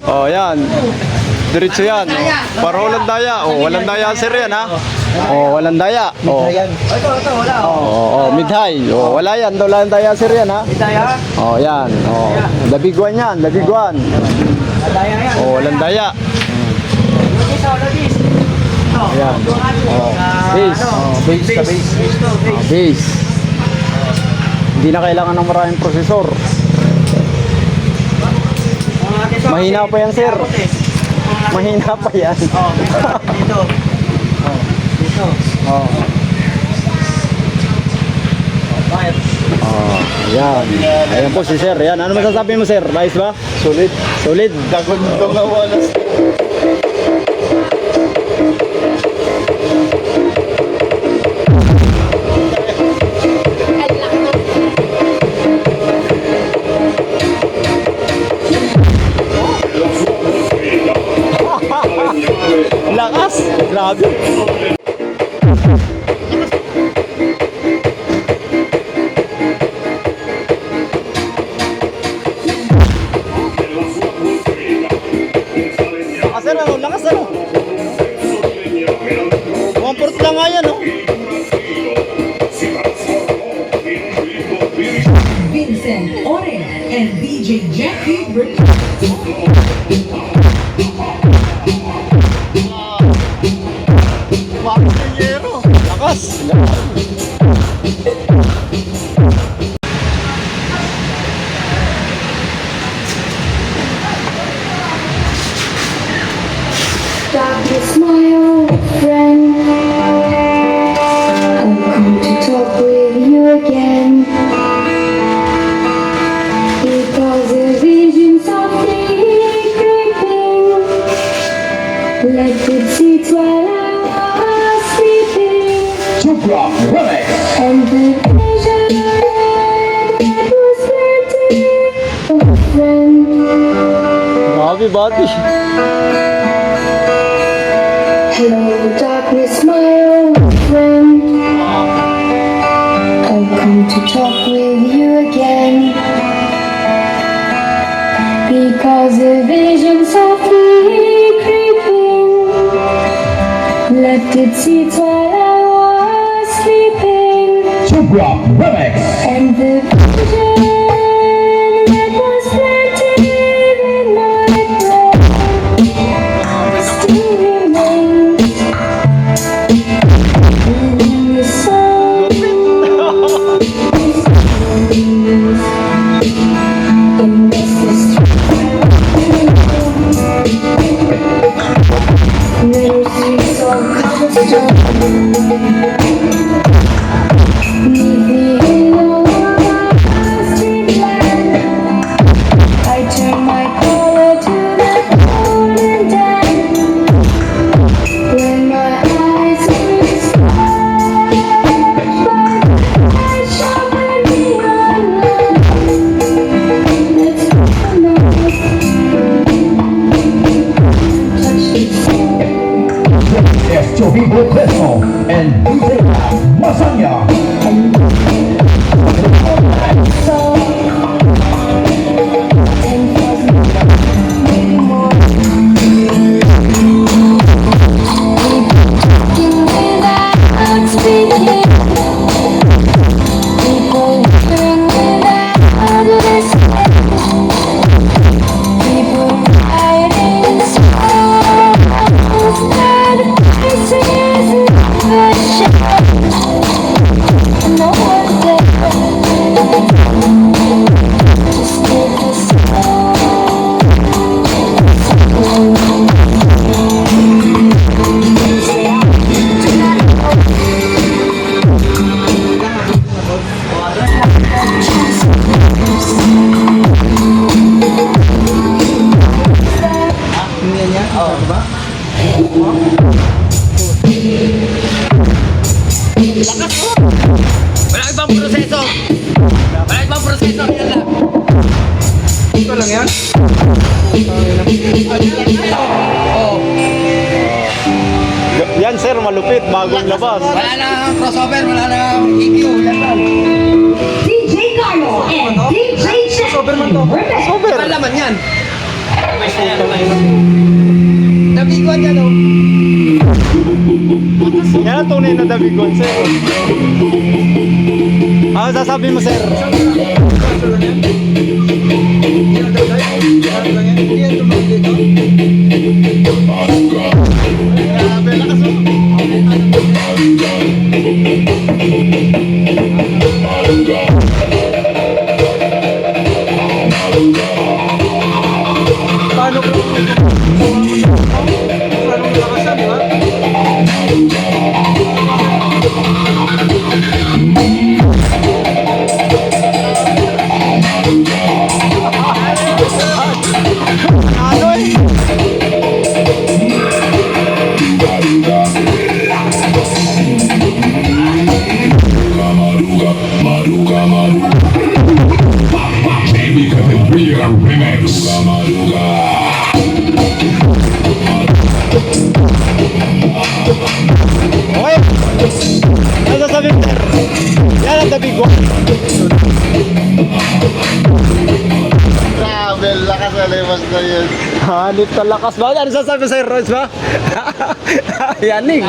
Oh, yan. Diretso yan. Para walang daya. Oh, walang daya sir yan ha. Oh, walang daya. Oh. Ito, wala. Oh, mid-high. Oh, wala yan. Walang daya sir yan ha. Daya? Oh, yan. Oh. Labiguan yan, labiguan. Daya yan. Oh, walang daya. Logis. Ayan. Oh, base. Base ka base. Base. Hindi na kailangan ng maraming prosesor. Mahina pa yan, sir. Mahina pa yan. Dito. Dito. Oh. Bakit? Oh, ayan. Ayan po si sir. Ayan. Ano masasabi mo, sir? Ayos ba? Solid. Solid. Dagod itong nawalas. Lakas. Grabe. Lakas ano? Lakas ano? 1/4 lang nga yan, no? Vincent Oren and DJ Jackie Lakas. Darkness, my old friend. I've come to talk with you again. Because a vision softly creeping lifted seats while I was sleeping. And the vision that was flirting, oh friend. Grabe, buddy. Hello, darkness, my old friend. I've come to talk with you again. Because a vision softly creeping left its seats while I was sleeping. And the vision that was planted in my brain still remains. In the sun, in restless little streets of cobblestone. Neath the halo of a street lamp, I turn my collar to the golden damp. When my eyes are splashed by I shall be alone. Let's touch the soul. Esto vivo peso en DJ Masanya. No one's there. Just take the soul. Wala ibang proseso. Wala ibang proseso. Yan lang. Ito lang yan? Yan sir, malupit. Bagong labas. Wala na crossover. Wala na EQ. Yan lang. DJ Carlo and DJ Jackie. Sober man to. Sober. Wala laman yan. Nabigwan niya, no? Yan ang tunay na Davigon, sir. Ano sasabi mo, sir? Paano ko? Paano mo lakasan, di ba? Ano eh? Baby Categoria Remix. Okay. Ano sasabi mo, sir? Yan ang Davigon. Grabe, lakas na limas na yun. Hanip na lakas ba? Ano sasabi mo, sir Royce ba? Yaning.